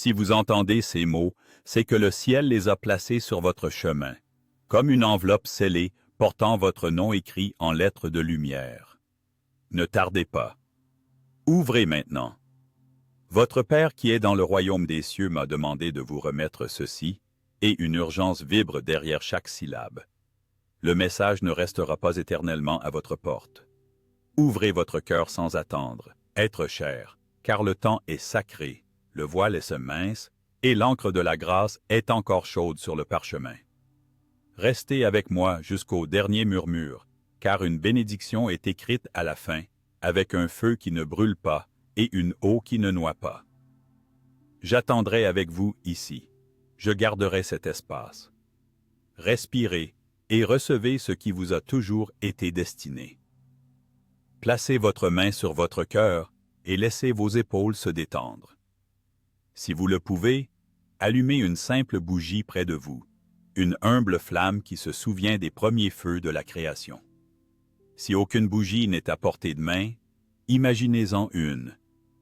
Si vous entendez ces mots, c'est que le ciel les a placés sur votre chemin, comme une enveloppe scellée portant votre nom écrit en lettres de lumière. Ne tardez pas. Ouvrez maintenant. Votre Père qui est dans le royaume des cieux m'a demandé de vous remettre ceci, et une urgence vibre derrière chaque syllabe. Le message ne restera pas éternellement à votre porte. Ouvrez votre cœur sans attendre, être cher, car le temps est sacré, le voile est mince, et l'encre de la grâce est encore chaude sur le parchemin. Restez avec moi jusqu'au dernier murmure, car une bénédiction est écrite à la fin, avec un feu qui ne brûle pas et une eau qui ne noie pas. J'attendrai avec vous ici. Je garderai cet espace. Respirez et recevez ce qui vous a toujours été destiné. Placez votre main sur votre cœur et laissez vos épaules se détendre. Si vous le pouvez, allumez une simple bougie près de vous, une humble flamme qui se souvient des premiers feux de la création. Si aucune bougie n'est à portée de main, imaginez-en une,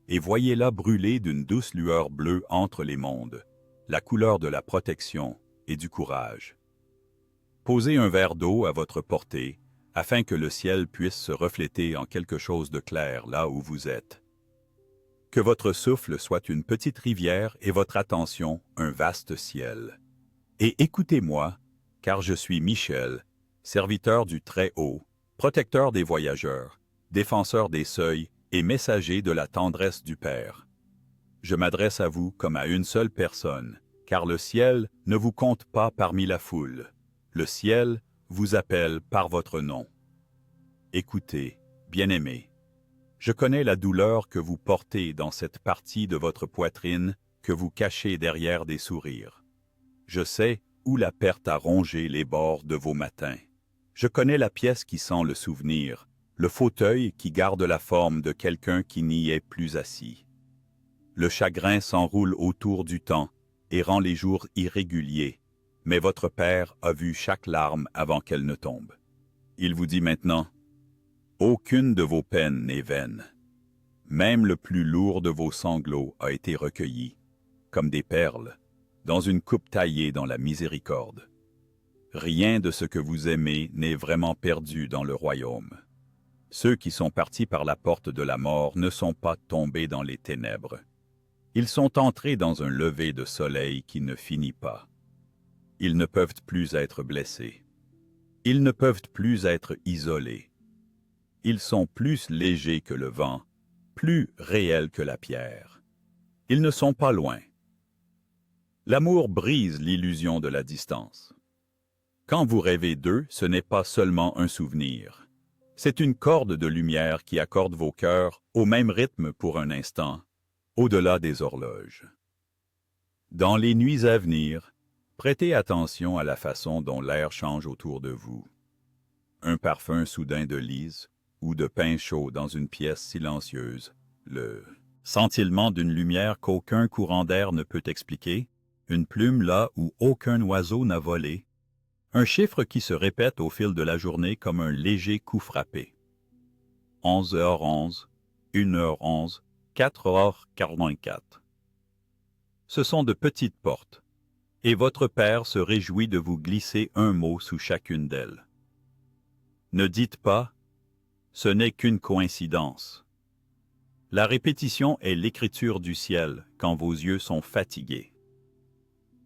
et voyez-la brûler d'une douce lueur bleue entre les mondes, la couleur de la protection et du courage. Posez un verre d'eau à votre portée, afin que le ciel puisse se refléter en quelque chose de clair là où vous êtes. Que votre souffle soit une petite rivière et votre attention un vaste ciel. Et écoutez-moi, car je suis Michel, serviteur du Très-Haut, protecteur des voyageurs, défenseur des seuils et messager de la tendresse du Père. Je m'adresse à vous comme à une seule personne, car le ciel ne vous compte pas parmi la foule. Le ciel vous appelle par votre nom. Écoutez, bien-aimés, je connais la douleur que vous portez dans cette partie de votre poitrine que vous cachez derrière des sourires. Je sais où la perte a rongé les bords de vos matins. Je connais la pièce qui sent le souvenir, le fauteuil qui garde la forme de quelqu'un qui n'y est plus assis. Le chagrin s'enroule autour du temps et rend les jours irréguliers, mais votre Père a vu chaque larme avant qu'elle ne tombe. Il vous dit maintenant, aucune de vos peines n'est vaine. Même le plus lourd de vos sanglots a été recueilli, comme des perles, dans une coupe taillée dans la miséricorde. Rien de ce que vous aimez n'est vraiment perdu dans le royaume. Ceux qui sont partis par la porte de la mort ne sont pas tombés dans les ténèbres. Ils sont entrés dans un lever de soleil qui ne finit pas. Ils ne peuvent plus être blessés. Ils ne peuvent plus être isolés. Ils sont plus légers que le vent, plus réels que la pierre. Ils ne sont pas loin. L'amour brise l'illusion de la distance. Quand vous rêvez d'eux, ce n'est pas seulement un souvenir. C'est une corde de lumière qui accorde vos cœurs au même rythme pour un instant, au-delà des horloges. Dans les nuits à venir, prêtez attention à la façon dont l'air change autour de vous. Un parfum soudain de lys ou de pain chaud dans une pièce silencieuse, le scintillement d'une lumière qu'aucun courant d'air ne peut expliquer, une plume là où aucun oiseau n'a volé, un chiffre qui se répète au fil de la journée comme un léger coup frappé. 11h11, 1h11, 4h44. Ce sont de petites portes, et votre Père se réjouit de vous glisser un mot sous chacune d'elles. Ne dites pas « ce n'est qu'une coïncidence ». La répétition est l'écriture du ciel quand vos yeux sont fatigués.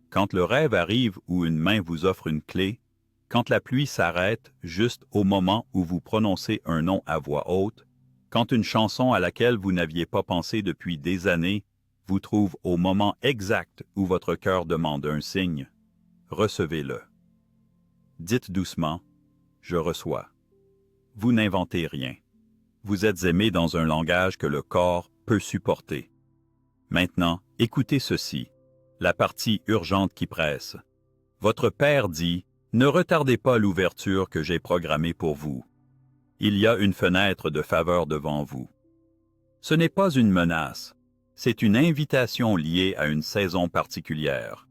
Quand le rêve arrive où une main vous offre une clé, quand la pluie s'arrête juste au moment où vous prononcez un nom à voix haute, quand une chanson à laquelle vous n'aviez pas pensé depuis des années vous trouve au moment exact où votre cœur demande un signe, recevez-le. Dites doucement « Je reçois ». Vous n'inventez rien. Vous êtes aimé dans un langage que le corps peut supporter. Maintenant, écoutez ceci, la partie urgente qui presse. Votre Père dit « Ne retardez pas l'ouverture que j'ai programmée pour vous. Il y a une fenêtre de faveur devant vous. » Ce n'est pas une menace, c'est une invitation liée à une saison particulière.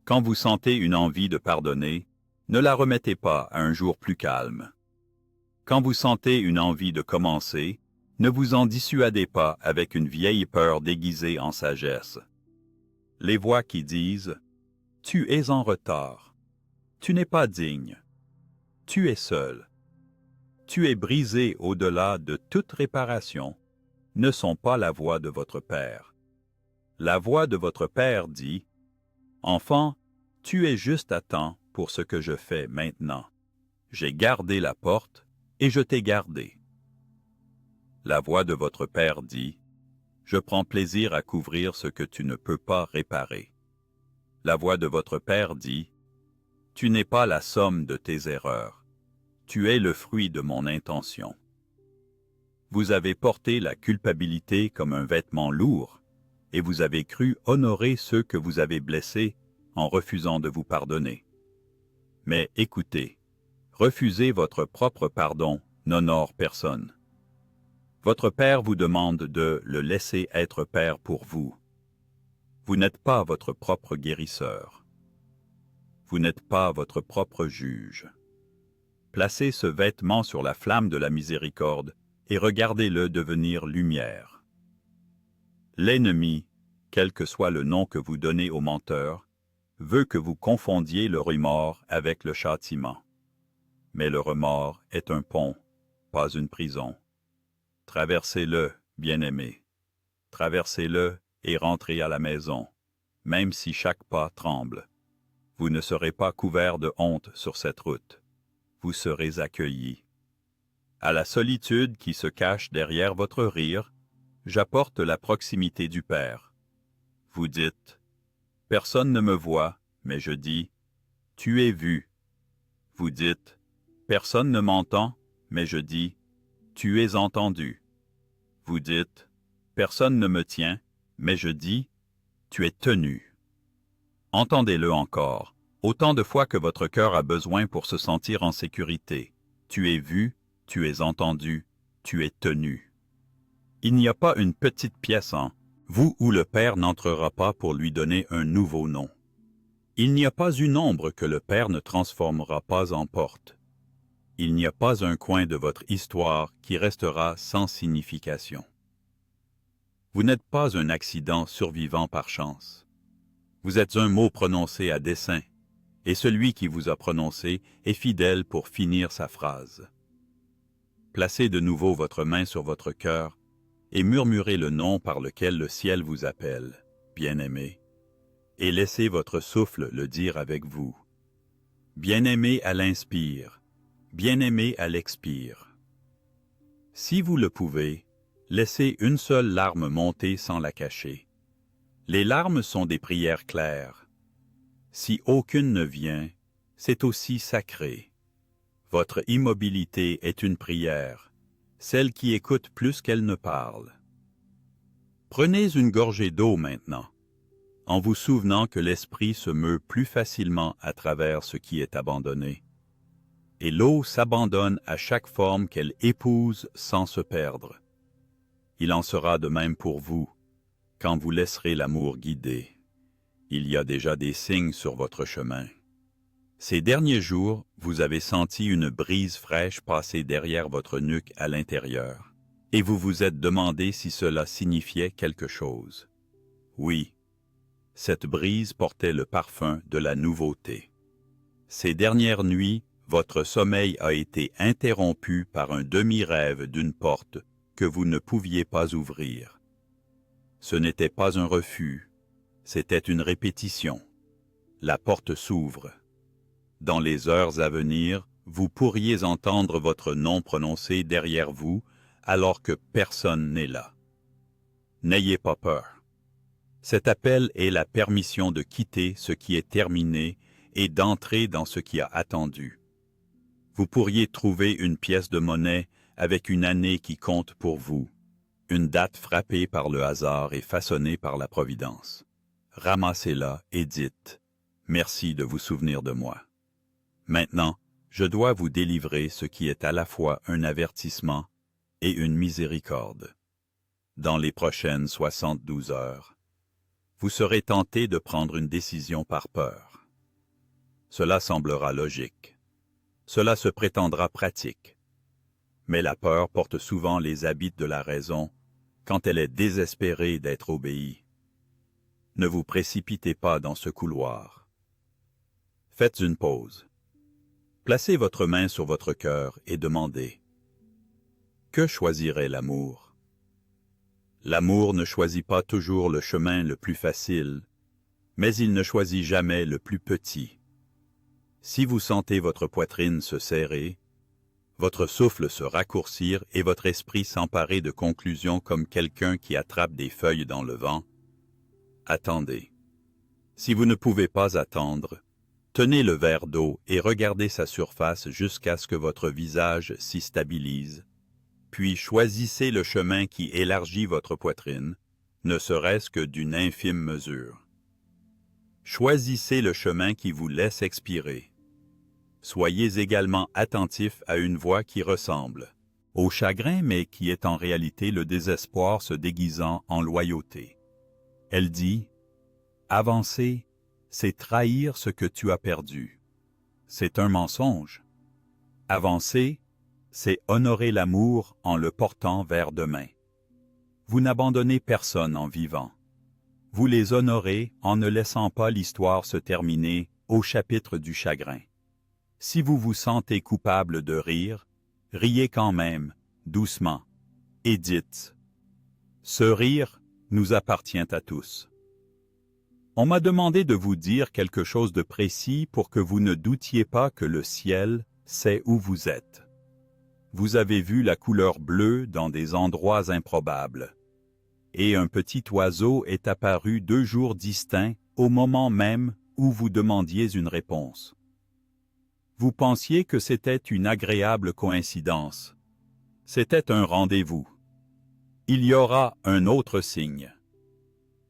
Quand vous sentez une envie de pardonner, ne la remettez pas à un jour plus calme. Quand vous sentez une envie de commencer, ne vous en dissuadez pas avec une vieille peur déguisée en sagesse. Les voix qui disent « Tu es en retard. Tu n'es pas digne. Tu es seul. Tu es brisé au-delà de toute réparation » ne sont pas la voix de votre Père. La voix de votre Père dit « Enfant, tu es juste à temps pour ce que je fais maintenant. J'ai gardé la porte et je t'ai gardé. » La voix de votre Père dit « Je prends plaisir à couvrir ce que tu ne peux pas réparer. » La voix de votre Père dit « Tu n'es pas la somme de tes erreurs. Tu es le fruit de mon intention. » Vous avez porté la culpabilité comme un vêtement lourd, et vous avez cru honorer ceux que vous avez blessés en refusant de vous pardonner. Mais écoutez, refuser votre propre pardon n'honore personne. Votre Père vous demande de le laisser être Père pour vous. Vous n'êtes pas votre propre guérisseur. Vous n'êtes pas votre propre juge. Placez ce vêtement sur la flamme de la miséricorde et regardez-le devenir lumière. L'ennemi, quel que soit le nom que vous donnez au menteur, veut que vous confondiez le remords avec le châtiment. Mais le remords est un pont, pas une prison. Traversez-le, bien-aimé. Traversez-le et rentrez à la maison, même si chaque pas tremble. Vous ne serez pas couvert de honte sur cette route. Vous serez accueillis. À la solitude qui se cache derrière votre rire, j'apporte la proximité du Père. Vous dites, « Personne ne me voit, mais je dis, « Tu es vu. » Vous dites, « Personne ne m'entend, mais je dis, « Tu es entendu. » Vous dites, « Personne ne me tient, mais je dis, « Tu es tenu. » Entendez-le encore, autant de fois que votre cœur a besoin pour se sentir en sécurité. Tu es vu, tu es entendu, tu es tenu. Il n'y a pas une petite pièce en vous où le Père n'entrera pas pour lui donner un nouveau nom. Il n'y a pas une ombre que le Père ne transformera pas en porte. Il n'y a pas un coin de votre histoire qui restera sans signification. Vous n'êtes pas un accident survivant par chance. Vous êtes un mot prononcé à dessein, et celui qui vous a prononcé est fidèle pour finir sa phrase. Placez de nouveau votre main sur votre cœur et murmurez le nom par lequel le ciel vous appelle, bien-aimé, et laissez votre souffle le dire avec vous. Bien-aimé à l'inspire, bien-aimé à l'expire. Si vous le pouvez, laissez une seule larme monter sans la cacher. Les larmes sont des prières claires. Si aucune ne vient, c'est aussi sacré. Votre immobilité est une prière, celle qui écoute plus qu'elle ne parle. Prenez une gorgée d'eau maintenant, en vous souvenant que l'esprit se meut plus facilement à travers ce qui est abandonné. Et l'eau s'abandonne à chaque forme qu'elle épouse sans se perdre. Il en sera de même pour vous, quand vous laisserez l'amour guider. Il y a déjà des signes sur votre chemin. Ces derniers jours, vous avez senti une brise fraîche passer derrière votre nuque à l'intérieur, et vous vous êtes demandé si cela signifiait quelque chose. Oui, cette brise portait le parfum de la nouveauté. Ces dernières nuits, votre sommeil a été interrompu par un demi-rêve d'une porte que vous ne pouviez pas ouvrir. Ce n'était pas un refus, c'était une répétition. La porte s'ouvre. Dans les heures à venir, vous pourriez entendre votre nom prononcé derrière vous alors que personne n'est là. N'ayez pas peur. Cet appel est la permission de quitter ce qui est terminé et d'entrer dans ce qui a attendu. Vous pourriez trouver une pièce de monnaie avec une année qui compte pour vous, une date frappée par le hasard et façonnée par la providence. Ramassez-la et dites « Merci de vous souvenir de moi ». Maintenant, je dois vous délivrer ce qui est à la fois un avertissement et une miséricorde. Dans les prochaines 72 heures, vous serez tenté de prendre une décision par peur. Cela semblera logique. Cela se prétendra pratique. Mais la peur porte souvent les habits de la raison quand elle est désespérée d'être obéie. Ne vous précipitez pas dans ce couloir. Faites une pause. Placez votre main sur votre cœur et demandez: que choisirait l'amour? L'amour ne choisit pas toujours le chemin le plus facile, mais il ne choisit jamais le plus petit. Si vous sentez votre poitrine se serrer, votre souffle se raccourcir et votre esprit s'emparer de conclusions comme quelqu'un qui attrape des feuilles dans le vent, attendez. Si vous ne pouvez pas attendre, tenez le verre d'eau et regardez sa surface jusqu'à ce que votre visage s'y stabilise, puis choisissez le chemin qui élargit votre poitrine, ne serait-ce que d'une infime mesure. Choisissez le chemin qui vous laisse expirer. Soyez également attentif à une voix qui ressemble au chagrin, mais qui est en réalité le désespoir se déguisant en loyauté. Elle dit: avancer, c'est trahir ce que tu as perdu. C'est un mensonge. Avancer, c'est honorer l'amour en le portant vers demain. Vous n'abandonnez personne en vivant. Vous les honorez en ne laissant pas l'histoire se terminer au chapitre du chagrin. Si vous vous sentez coupable de rire, riez quand même, doucement, et dites: ce rire nous appartient à tous. On m'a demandé de vous dire quelque chose de précis pour que vous ne doutiez pas que le ciel sait où vous êtes. Vous avez vu la couleur bleue dans des endroits improbables. Et un petit oiseau est apparu 2 jours distincts au moment même où vous demandiez une réponse. Vous pensiez que c'était une agréable coïncidence. C'était un rendez-vous. Il y aura un autre signe.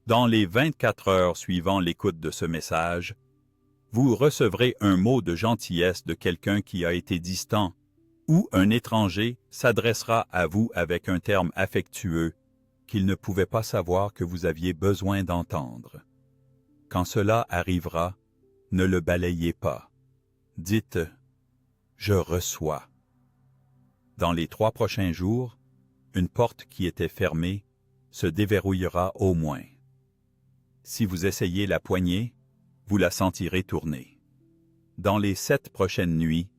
Dans les 24 heures suivant l'écoute de ce message, vous recevrez un mot de gentillesse de quelqu'un qui a été distant, ou un étranger s'adressera à vous avec un terme affectueux qu'il ne pouvait pas savoir que vous aviez besoin d'entendre. Quand cela arrivera, ne le balayez pas. Dites: je reçois. Dans les 3 prochains jours, une porte qui était fermée se déverrouillera au moins. Si vous essayez la poignée, vous la sentirez tourner. Dans les 7 prochaines nuits,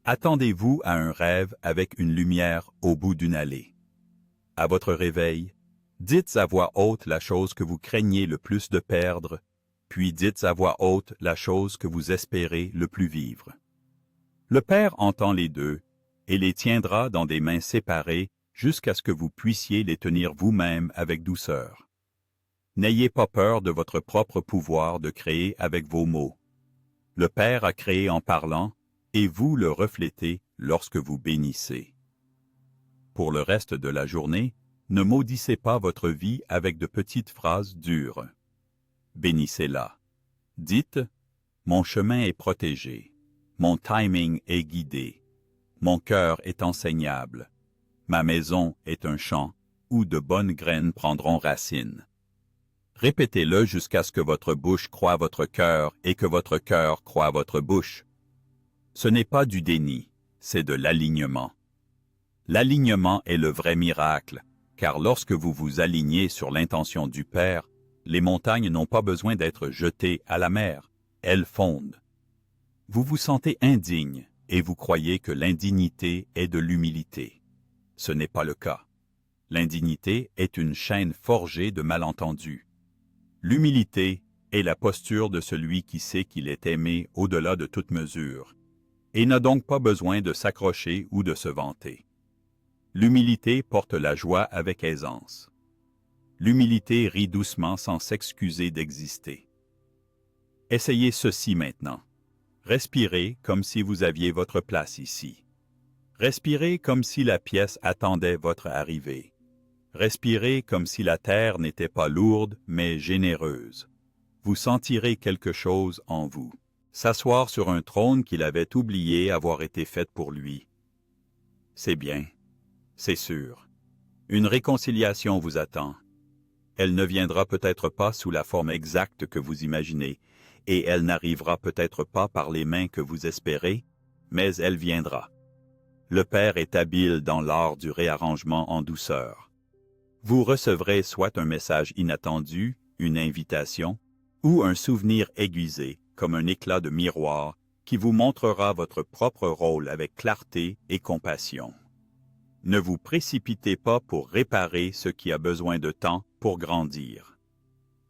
attendez-vous à un rêve avec une lumière au bout d'une allée. À votre réveil, dites à voix haute la chose que vous craignez le plus de perdre, puis dites à voix haute la chose que vous espérez le plus vivre. Le Père entend les deux et les tiendra dans des mains séparées jusqu'à ce que vous puissiez les tenir vous-même avec douceur. N'ayez pas peur de votre propre pouvoir de créer avec vos mots. Le Père a créé en parlant, et vous le reflétez lorsque vous bénissez. Pour le reste de la journée, ne maudissez pas votre vie avec de petites phrases dures. Bénissez-la. Dites: mon chemin est protégé, mon timing est guidé, mon cœur est enseignable, ma maison est un champ où de bonnes graines prendront racine. Répétez-le jusqu'à ce que votre bouche croie votre cœur et que votre cœur croie votre bouche. Ce n'est pas du déni, c'est de l'alignement. L'alignement est le vrai miracle, car lorsque vous vous alignez sur l'intention du Père, les montagnes n'ont pas besoin d'être jetées à la mer, elles fondent. Vous vous sentez indigne et vous croyez que l'indignité est de l'humilité. Ce n'est pas le cas. L'indignité est une chaîne forgée de malentendus. L'humilité est la posture de celui qui sait qu'il est aimé au-delà de toute mesure, et n'a donc pas besoin de s'accrocher ou de se vanter. L'humilité porte la joie avec aisance. L'humilité rit doucement sans s'excuser d'exister. Essayez ceci maintenant. Respirez comme si vous aviez votre place ici. Respirez comme si la pièce attendait votre arrivée. Respirez comme si la terre n'était pas lourde, mais généreuse. Vous sentirez quelque chose en vous. S'asseoir sur un trône qu'il avait oublié avoir été fait pour lui. C'est bien, c'est sûr. Une réconciliation vous attend. Elle ne viendra peut-être pas sous la forme exacte que vous imaginez, et elle n'arrivera peut-être pas par les mains que vous espérez, mais elle viendra. Le Père est habile dans l'art du réarrangement en douceur. Vous recevrez soit un message inattendu, une invitation, ou un souvenir aiguisé, comme un éclat de miroir, qui vous montrera votre propre rôle avec clarté et compassion. Ne vous précipitez pas pour réparer ce qui a besoin de temps pour grandir.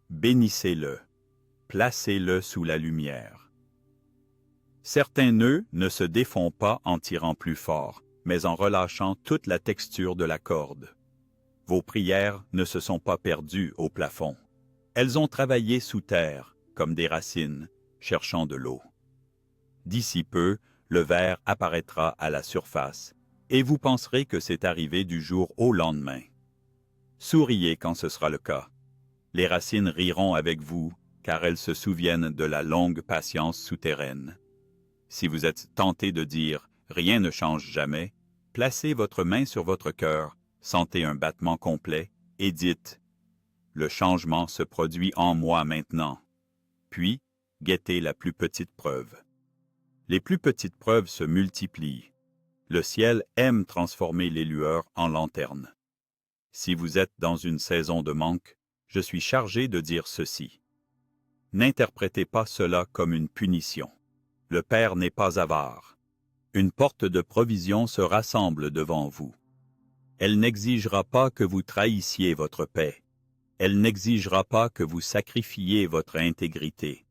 Bénissez-le. Placez-le sous la lumière. Certains nœuds ne se défont pas en tirant plus fort, mais en relâchant toute la texture de la corde. Vos prières ne se sont pas perdues au plafond. Elles ont travaillé sous terre, comme des racines, cherchant de l'eau. D'ici peu, le verre apparaîtra à la surface, et vous penserez que c'est arrivé du jour au lendemain. Souriez quand ce sera le cas. Les racines riront avec vous, car elles se souviennent de la longue patience souterraine. Si vous êtes tenté de dire « rien ne change jamais », placez votre main sur votre cœur, sentez un battement complet et dites « le changement se produit en moi maintenant ». Puis, guettez la plus petite preuve. Les plus petites preuves se multiplient. Le ciel aime transformer les lueurs en lanternes. Si vous êtes dans une saison de manque, je suis chargé de dire ceci. N'interprétez pas cela comme une punition. Le Père n'est pas avare. Une porte de provision se rassemble devant vous. Elle n'exigera pas que vous trahissiez votre paix. Elle n'exigera pas que vous sacrifiiez votre intégrité.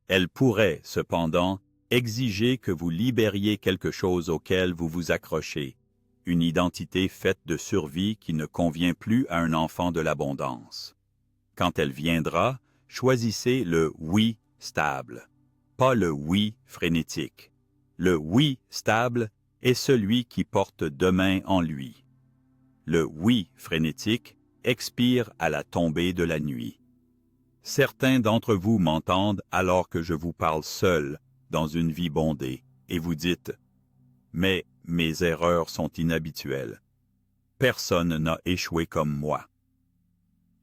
Elle pourrait, cependant, exiger que vous libériez quelque chose auquel vous vous accrochez, une identité faite de survie qui ne convient plus à un enfant de l'abondance. Quand elle viendra, choisissez le « oui » stable, pas le « oui » frénétique. Le « oui » stable est celui qui porte demain en lui. Le « oui » frénétique expire à la tombée de la nuit. Certains d'entre vous m'entendent alors que je vous parle seul dans une vie bondée, et vous dites « Mais mes erreurs sont inhabituelles. Personne n'a échoué comme moi. »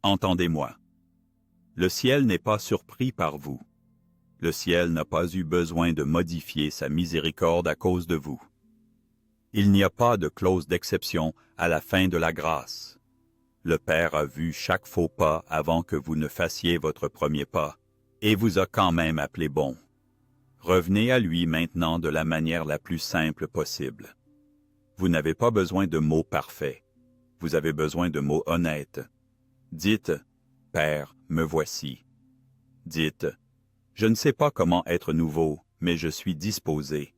Entendez-moi. Le ciel n'est pas surpris par vous. Le ciel n'a pas eu besoin de modifier sa miséricorde à cause de vous. Il n'y a pas de clause d'exception à la fin de la grâce. Le Père a vu chaque faux pas avant que vous ne fassiez votre premier pas, et vous a quand même appelé bon. Revenez à lui maintenant de la manière la plus simple possible. Vous n'avez pas besoin de mots parfaits. Vous avez besoin de mots honnêtes. Dites « Père, me voici ». Dites « Je ne sais pas comment être nouveau, mais je suis disposé ».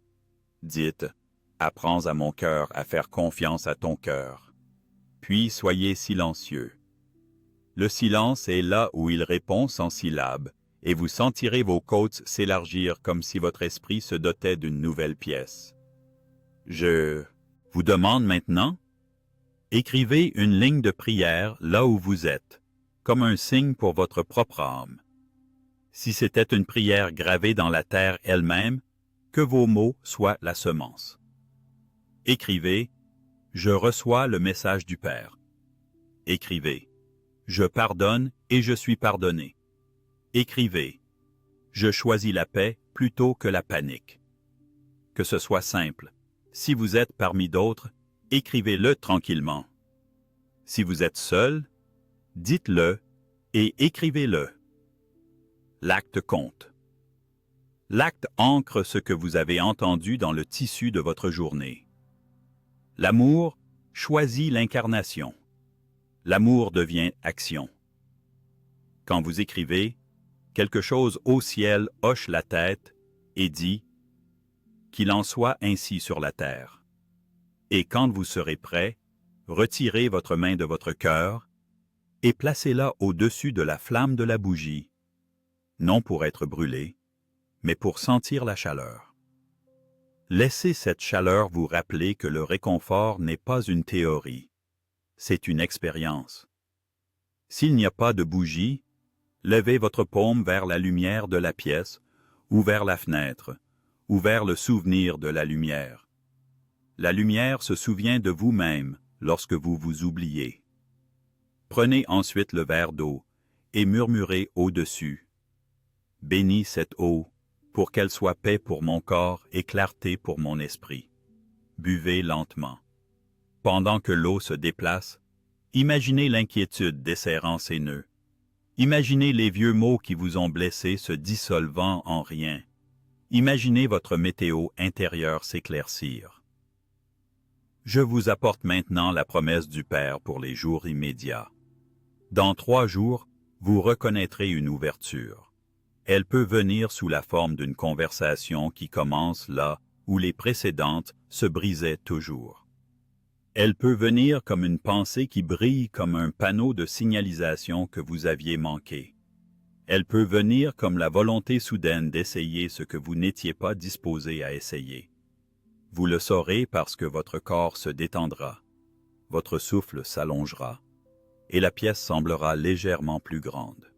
Dites « Apprends à mon cœur à faire confiance à ton cœur ». Puis soyez silencieux. Le silence est là où il répond sans syllabes, et vous sentirez vos côtes s'élargir comme si votre esprit se dotait d'une nouvelle pièce. Je vous demande maintenant, écrivez une ligne de prière là où vous êtes, comme un signe pour votre propre âme. Si c'était une prière gravée dans la terre elle-même, que vos mots soient la semence. Écrivez « Je reçois le message du Père ». Écrivez « Je pardonne et je suis pardonné ». Écrivez « Je choisis la paix plutôt que la panique ». Que ce soit simple. Si vous êtes parmi d'autres, écrivez-le tranquillement. Si vous êtes seul, dites-le et écrivez-le. L'acte compte. L'acte ancre ce que vous avez entendu dans le tissu de votre journée. L'amour choisit l'incarnation. L'amour devient action. Quand vous écrivez, quelque chose au ciel hoche la tête et dit « Qu'il en soit ainsi sur la terre ». Et quand vous serez prêt, retirez votre main de votre cœur et placez-la au-dessus de la flamme de la bougie, non pour être brûlé, mais pour sentir la chaleur. Laissez cette chaleur vous rappeler que le réconfort n'est pas une théorie, c'est une expérience. S'il n'y a pas de bougie, levez votre paume vers la lumière de la pièce, ou vers la fenêtre, ou vers le souvenir de la lumière. La lumière se souvient de vous-même lorsque vous vous oubliez. Prenez ensuite le verre d'eau et murmurez au-dessus. Bénis cette eau, pour qu'elle soit paix pour mon corps et clarté pour mon esprit. Buvez lentement. Pendant que l'eau se déplace, imaginez l'inquiétude desserrant ses nœuds. Imaginez les vieux mots qui vous ont blessé se dissolvant en rien. Imaginez votre météo intérieure s'éclaircir. Je vous apporte maintenant la promesse du Père pour les jours immédiats. Dans 3 jours, vous reconnaîtrez une ouverture. Elle peut venir sous la forme d'une conversation qui commence là où les précédentes se brisaient toujours. Elle peut venir comme une pensée qui brille comme un panneau de signalisation que vous aviez manqué. Elle peut venir comme la volonté soudaine d'essayer ce que vous n'étiez pas disposé à essayer. Vous le saurez parce que votre corps se détendra, votre souffle s'allongera, et la pièce semblera légèrement plus grande.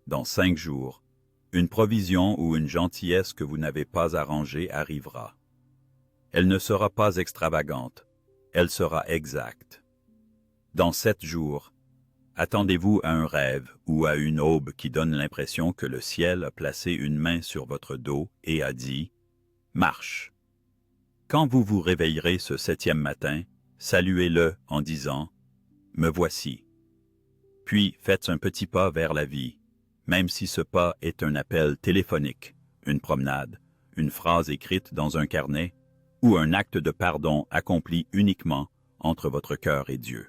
Dans 5 jours, une provision ou une gentillesse que vous n'avez pas arrangée arrivera. Elle ne sera pas extravagante, elle sera exacte. Dans 7 jours, attendez-vous à un rêve ou à une aube qui donne l'impression que le ciel a placé une main sur votre dos et a dit « Marche ». Quand vous vous réveillerez ce 7e matin, saluez-le en disant « Me voici ». Puis faites un petit pas vers la vie, même si ce pas est un appel téléphonique, une promenade, une phrase écrite dans un carnet ou un acte de pardon accompli uniquement entre votre cœur et Dieu.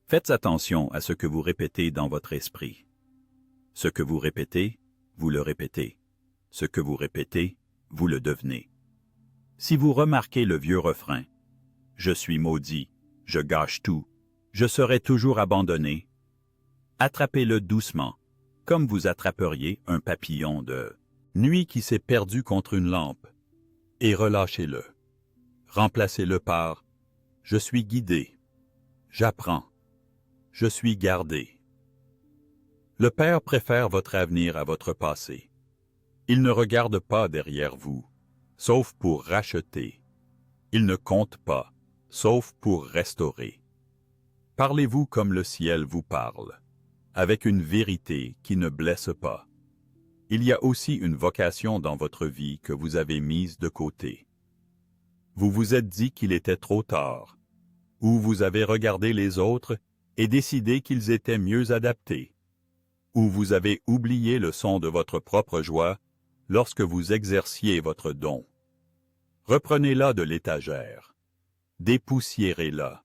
Faites attention à ce que vous répétez dans votre esprit. Ce que vous répétez, vous le répétez. Ce que vous répétez, vous le devenez. Si vous remarquez le vieux refrain « Je suis maudit, je gâche tout, je serai toujours abandonné », attrapez-le doucement, comme vous attraperiez un papillon de nuit qui s'est perdu contre une lampe, et relâchez-le. Remplacez-le par « Je suis guidé, j'apprends, je suis gardé ». Le Père préfère votre avenir à votre passé. Il ne regarde pas derrière vous, sauf pour racheter. Il ne compte pas, sauf pour restaurer. Parlez-vous comme le ciel vous parle, avec une vérité qui ne blesse pas. Il y a aussi une vocation dans votre vie que vous avez mise de côté. Vous vous êtes dit qu'il était trop tard, ou vous avez regardé les autres et décidé qu'ils étaient mieux adaptés, ou vous avez oublié le son de votre propre joie lorsque vous exerciez votre don. Reprenez-la de l'étagère, dépoussiérez-la,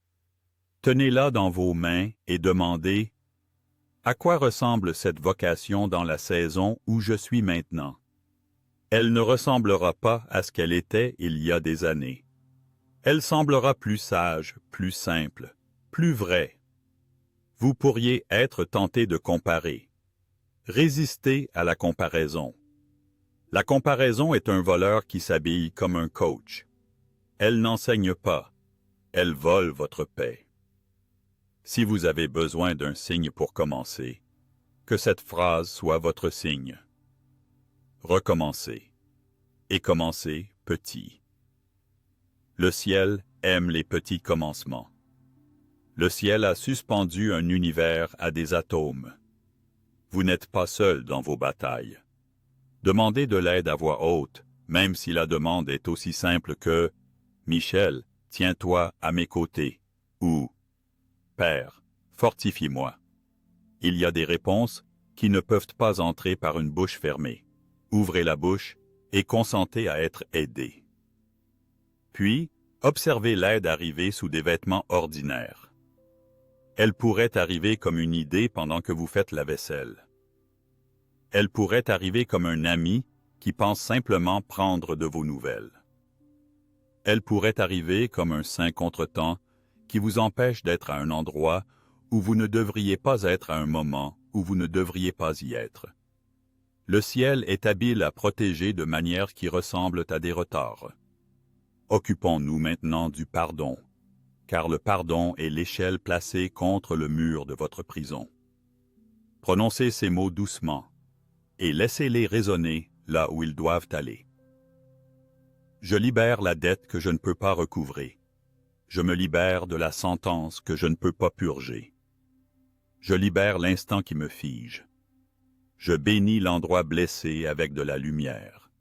tenez-la dans vos mains et demandez « À quoi ressemble cette vocation dans la saison où je suis maintenant ?» Elle ne ressemblera pas à ce qu'elle était il y a des années. Elle semblera plus sage, plus simple, plus vraie. Vous pourriez être tenté de comparer. Résistez à la comparaison. La comparaison est un voleur qui s'habille comme un coach. Elle n'enseigne pas, elle vole votre paix. Si vous avez besoin d'un signe pour commencer, que cette phrase soit votre signe. Recommencez, et commencez petit. Le ciel aime les petits commencements. Le ciel a suspendu un univers à des atomes. Vous n'êtes pas seul dans vos batailles. Demandez de l'aide à voix haute, même si la demande est aussi simple que « Michel, tiens-toi à mes côtés » ou « Père, fortifie-moi ». Il y a des réponses qui ne peuvent pas entrer par une bouche fermée. Ouvrez la bouche et consentez à être aidé. Puis, observez l'aide arriver sous des vêtements ordinaires. Elle pourrait arriver comme une idée pendant que vous faites la vaisselle. Elle pourrait arriver comme un ami qui pense simplement prendre de vos nouvelles. Elle pourrait arriver comme un saint contretemps qui vous empêche d'être à un endroit où vous ne devriez pas être à un moment où vous ne devriez pas y être. Le ciel est habile à protéger de manières qui ressemblent à des retards. Occupons-nous maintenant du pardon, car le pardon est l'échelle placée contre le mur de votre prison. Prononcez ces mots doucement et laissez-les résonner là où ils doivent aller. Je libère la dette que je ne peux pas recouvrer. Je me libère de la sentence que je ne peux pas purger. Je libère l'instant qui me fige. Je bénis l'endroit blessé avec de la lumière.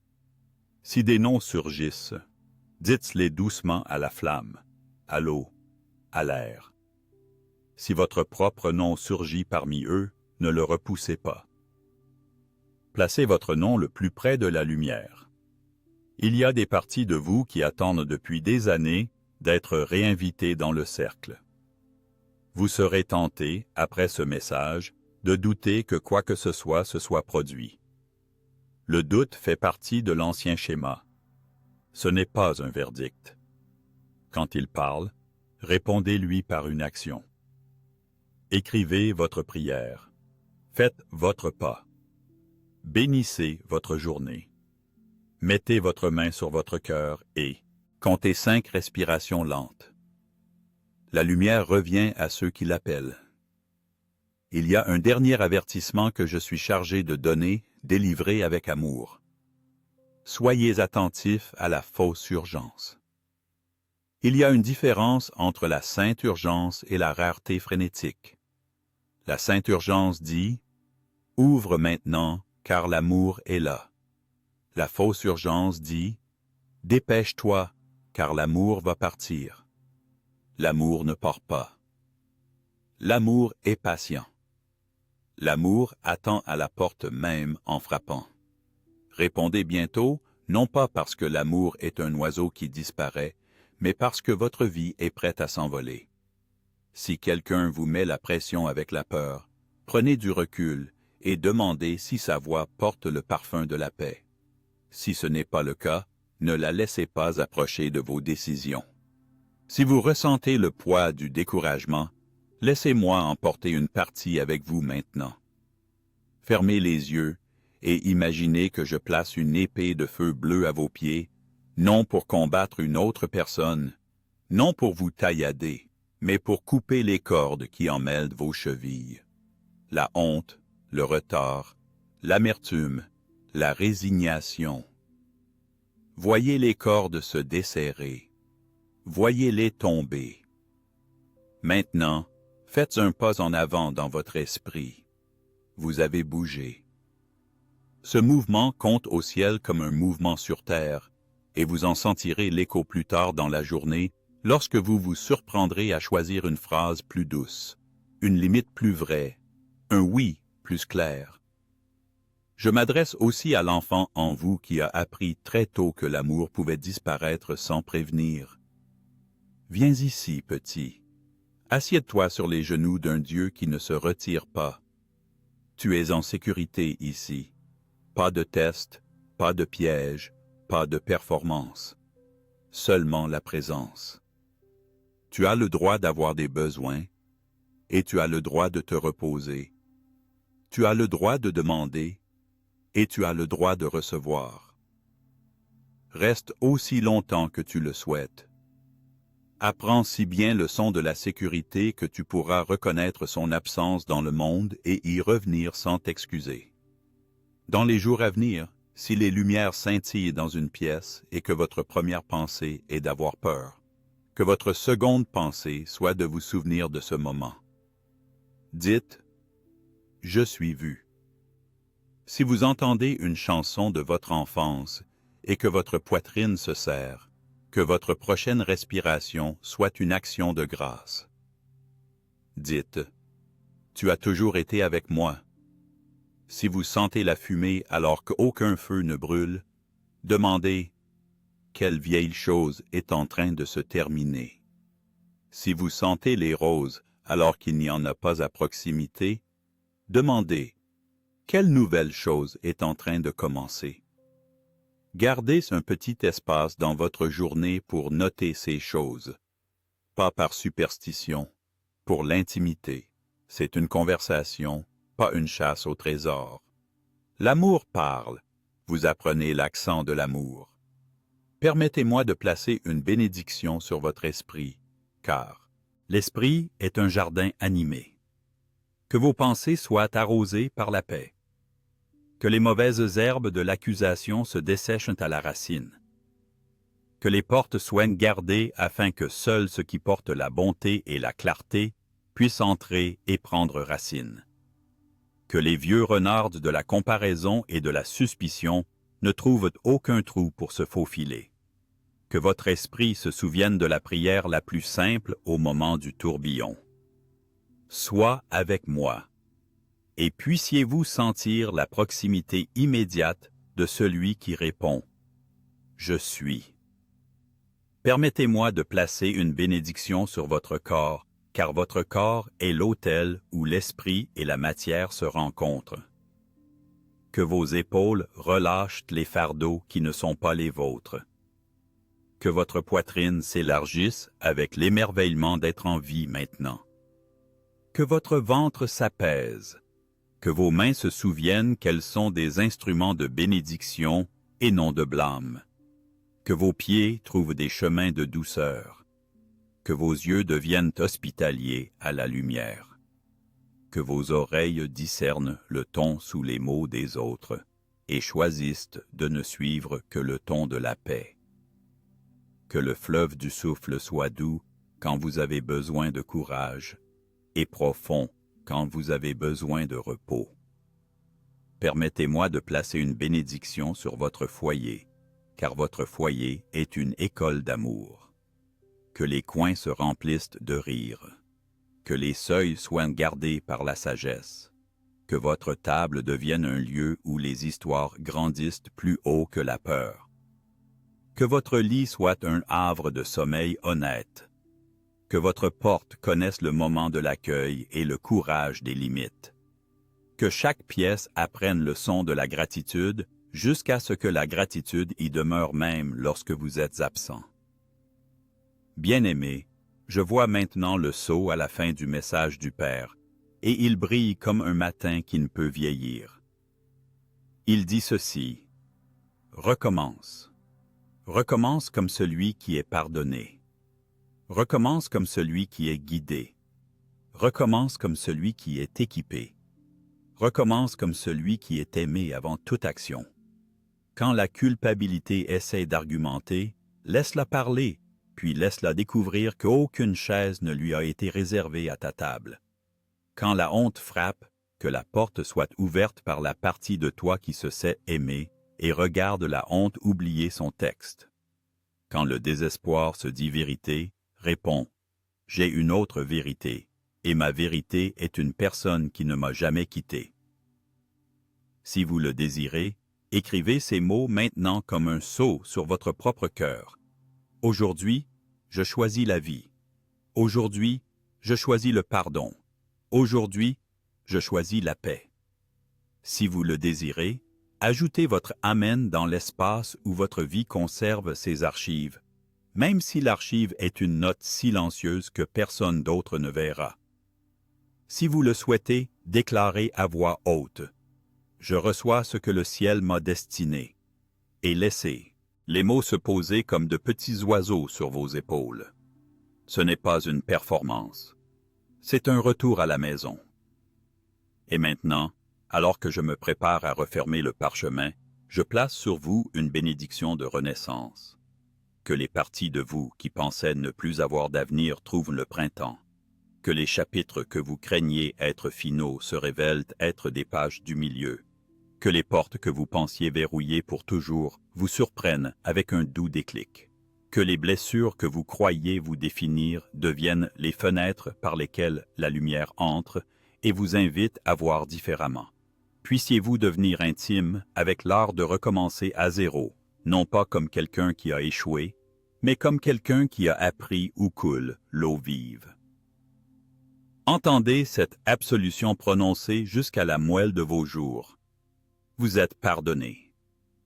Si des noms surgissent, dites-les doucement à la flamme, à l'eau, à l'air. Si votre propre nom surgit parmi eux, ne le repoussez pas. Placez votre nom le plus près de la lumière. Il y a des parties de vous qui attendent depuis des années d'être réinvités dans le cercle. Vous serez tenté, après ce message, de douter que quoi que ce soit se soit produit. Le doute fait partie de l'ancien schéma. Ce n'est pas un verdict. Quand il parle, répondez-lui par une action. Écrivez votre prière. Faites votre pas. Bénissez votre journée. Mettez votre main sur votre cœur et comptez 5 respirations lentes. La lumière revient à ceux qui l'appellent. Il y a un dernier avertissement que je suis chargé de donner, délivré avec amour. Soyez attentifs à la fausse urgence. Il y a une différence entre la sainte urgence et la rareté frénétique. La sainte urgence dit « Ouvre maintenant, car l'amour est là ». La fausse urgence dit « Dépêche-toi, car l'amour va partir ». L'amour ne part pas. L'amour est patient. L'amour attend à la porte même en frappant. Répondez bientôt, non pas parce que l'amour est un oiseau qui disparaît, mais parce que votre vie est prête à s'envoler. Si quelqu'un vous met la pression avec la peur, prenez du recul et demandez si sa voix porte le parfum de la paix. Si ce n'est pas le cas, ne la laissez pas approcher de vos décisions. Si vous ressentez le poids du découragement, laissez-moi emporter une partie avec vous maintenant. Fermez les yeux et imaginez que je place une épée de feu bleu à vos pieds, non pour combattre une autre personne, non pour vous taillader, mais pour couper les cordes qui emmêlent vos chevilles. La honte, le retard, l'amertume, la résignation. Voyez les cordes se desserrer. Voyez-les tomber. Maintenant, faites un pas en avant dans votre esprit. Vous avez bougé. Ce mouvement compte au ciel comme un mouvement sur terre, et vous en sentirez l'écho plus tard dans la journée lorsque vous vous surprendrez à choisir une phrase plus douce, une limite plus vraie, un oui plus clair. Je m'adresse aussi à l'enfant en vous qui a appris très tôt que l'amour pouvait disparaître sans prévenir. Viens ici, petit. Assieds-toi sur les genoux d'un Dieu qui ne se retire pas. Tu es en sécurité ici. Pas de test, pas de piège, pas de performance. Seulement la présence. Tu as le droit d'avoir des besoins, et tu as le droit de te reposer. Tu as le droit de demander, et tu as le droit de recevoir. Reste aussi longtemps que tu le souhaites. Apprends si bien le son de la sécurité que tu pourras reconnaître son absence dans le monde et y revenir sans t'excuser. Dans les jours à venir, si les lumières scintillent dans une pièce et que votre première pensée est d'avoir peur, que votre seconde pensée soit de vous souvenir de ce moment. Dites « Je suis vu ». Si vous entendez une chanson de votre enfance et que votre poitrine se serre, que votre prochaine respiration soit une action de grâce. Dites « Tu as toujours été avec moi ». Si vous sentez la fumée alors qu'aucun feu ne brûle, demandez « Quelle vieille chose est en train de se terminer ?» Si vous sentez les roses alors qu'il n'y en a pas à proximité, demandez « Quelle nouvelle chose est en train de commencer ?» Gardez un petit espace dans votre journée pour noter ces choses. Pas par superstition, pour l'intimité. C'est une conversation, pas une chasse au trésor. L'amour parle. Vous apprenez l'accent de l'amour. Permettez-moi de placer une bénédiction sur votre esprit, car l'esprit est un jardin animé. Que vos pensées soient arrosées par la paix. Que les mauvaises herbes de l'accusation se dessèchent à la racine. Que les portes soient gardées afin que seul ce qui porte la bonté et la clarté puisse entrer et prendre racine. Que les vieux renards de la comparaison et de la suspicion ne trouvent aucun trou pour se faufiler. Que votre esprit se souvienne de la prière la plus simple au moment du tourbillon. Sois avec moi. et puissiez-vous sentir la proximité immédiate de celui qui répond « Je suis ». Permettez-moi de placer une bénédiction sur votre corps, car votre corps est l'autel où l'esprit et la matière se rencontrent. Que vos épaules relâchent les fardeaux qui ne sont pas les vôtres. Que votre poitrine s'élargisse avec l'émerveillement d'être en vie maintenant. Que votre ventre s'apaise. Que vos mains se souviennent qu'elles sont des instruments de bénédiction et non de blâme. Que vos pieds trouvent des chemins de douceur. Que vos yeux deviennent hospitaliers à la lumière. Que vos oreilles discernent le ton sous les mots des autres et choisissent de ne suivre que le ton de la paix. Que le fleuve du souffle soit doux quand vous avez besoin de courage et profond quand vous avez besoin de repos. Permettez-moi de placer une bénédiction sur votre foyer, car votre foyer est une école d'amour. Que les coins se remplissent de rire. Que les seuils soient gardés par la sagesse. Que votre table devienne un lieu où les histoires grandissent plus haut que la peur. Que votre lit soit un havre de sommeil honnête. Que votre porte connaisse le moment de l'accueil et le courage des limites. Que chaque pièce apprenne le son de la gratitude jusqu'à ce que la gratitude y demeure même lorsque vous êtes absent. Bien-aimé, je vois maintenant le sceau à la fin du message du Père, et il brille comme un matin qui ne peut vieillir. Il dit ceci, « Recommence. Recommence comme celui qui est pardonné. Recommence comme celui qui est guidé. Recommence comme celui qui est équipé. Recommence comme celui qui est aimé avant toute action. Quand la culpabilité essaie d'argumenter, laisse-la parler, puis laisse-la découvrir qu'aucune chaise ne lui a été réservée à ta table. Quand la honte frappe, que la porte soit ouverte par la partie de toi qui se sait aimer et regarde la honte oublier son texte. Quand le désespoir se dit vérité, réponds « J'ai une autre vérité, et ma vérité est une personne qui ne m'a jamais quitté. » Si vous le désirez, écrivez ces mots maintenant comme un sceau sur votre propre cœur. Aujourd'hui, je choisis la vie. Aujourd'hui, je choisis le pardon. Aujourd'hui, je choisis la paix. Si vous le désirez, ajoutez votre Amen dans l'espace où votre vie conserve ses archives, même si l'archive est une note silencieuse que personne d'autre ne verra. Si vous le souhaitez, déclarez à voix haute « Je reçois ce que le ciel m'a destiné » et laissez les mots se poser comme de petits oiseaux sur vos épaules. Ce n'est pas une performance. C'est un retour à la maison. Et maintenant, alors que je me prépare à refermer le parchemin, je place sur vous une bénédiction de renaissance. Que les parties de vous qui pensaient ne plus avoir d'avenir trouvent le printemps. Que les chapitres que vous craigniez être finaux se révèlent être des pages du milieu. Que les portes que vous pensiez verrouillées pour toujours vous surprennent avec un doux déclic. Que les blessures que vous croyiez vous définir deviennent les fenêtres par lesquelles la lumière entre et vous invite à voir différemment. Puissiez-vous devenir intime avec l'art de recommencer à zéro, non pas comme quelqu'un qui a échoué, mais comme quelqu'un qui a appris où coule l'eau vive. Entendez cette absolution prononcée jusqu'à la moelle de vos jours. Vous êtes pardonné,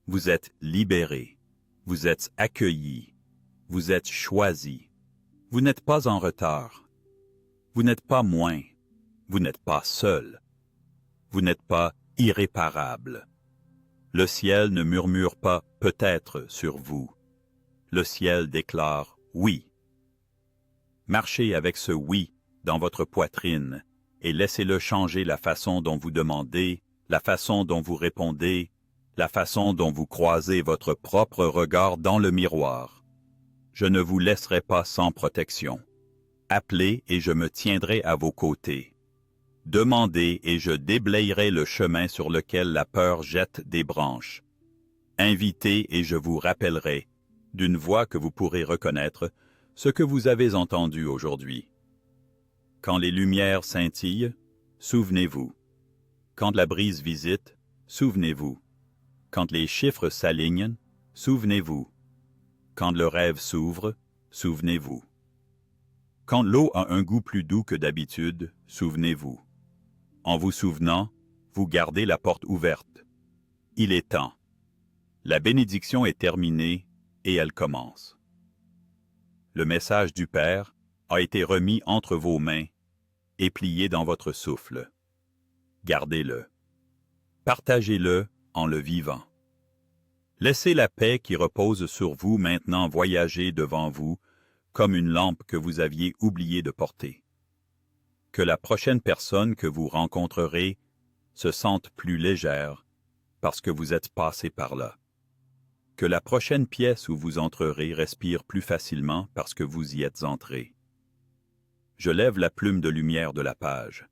vous êtes libéré, vous êtes accueilli, vous êtes choisi. Vous n'êtes pas en retard, vous n'êtes pas moins, vous n'êtes pas seul, vous n'êtes pas irréparable. Le ciel ne murmure pas « peut-être » sur vous. Le ciel déclare « oui ». Marchez avec ce « oui » dans votre poitrine et laissez-le changer la façon dont vous demandez, la façon dont vous répondez, la façon dont vous croisez votre propre regard dans le miroir. Je ne vous laisserai pas sans protection. Appelez et je me tiendrai à vos côtés. Demandez et je déblayerai le chemin sur lequel la peur jette des branches. Invitez et je vous rappellerai, d'une voix que vous pourrez reconnaître, ce que vous avez entendu aujourd'hui. Quand les lumières scintillent, souvenez-vous, Quand la brise visite, souvenez-vous. Quand les chiffres s'alignent, souvenez-vous. Quand le rêve s'ouvre, souvenez-vous. Quand l'eau a un goût plus doux que d'habitude, souvenez-vous. En vous souvenant, vous gardez la porte ouverte. Il est temps. La bénédiction est terminée et elle commence. Le message du Père a été remis entre vos mains et plié dans votre souffle. Gardez-le. Partagez-le en le vivant. Laissez la paix qui repose sur vous maintenant voyager devant vous comme une lampe que vous aviez oublié de porter. Que la prochaine personne que vous rencontrerez se sente plus légère parce que vous êtes passé par là. Que la prochaine pièce où vous entrerez respire plus facilement parce que vous y êtes entré. Je lève la plume de lumière de la page.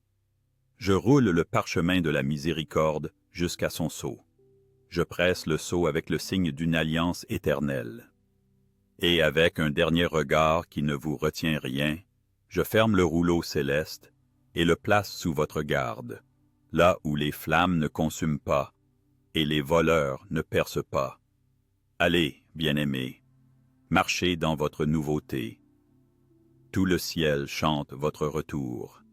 Je roule le parchemin de la miséricorde jusqu'à son sceau. Je presse le sceau avec le signe d'une alliance éternelle. Et avec un dernier regard qui ne vous retient rien, je ferme le rouleau céleste et le place sous votre garde, là où les flammes ne consument pas et les voleurs ne percent pas. Allez, bien-aimés, marchez dans votre nouveauté. Tout le ciel chante votre retour.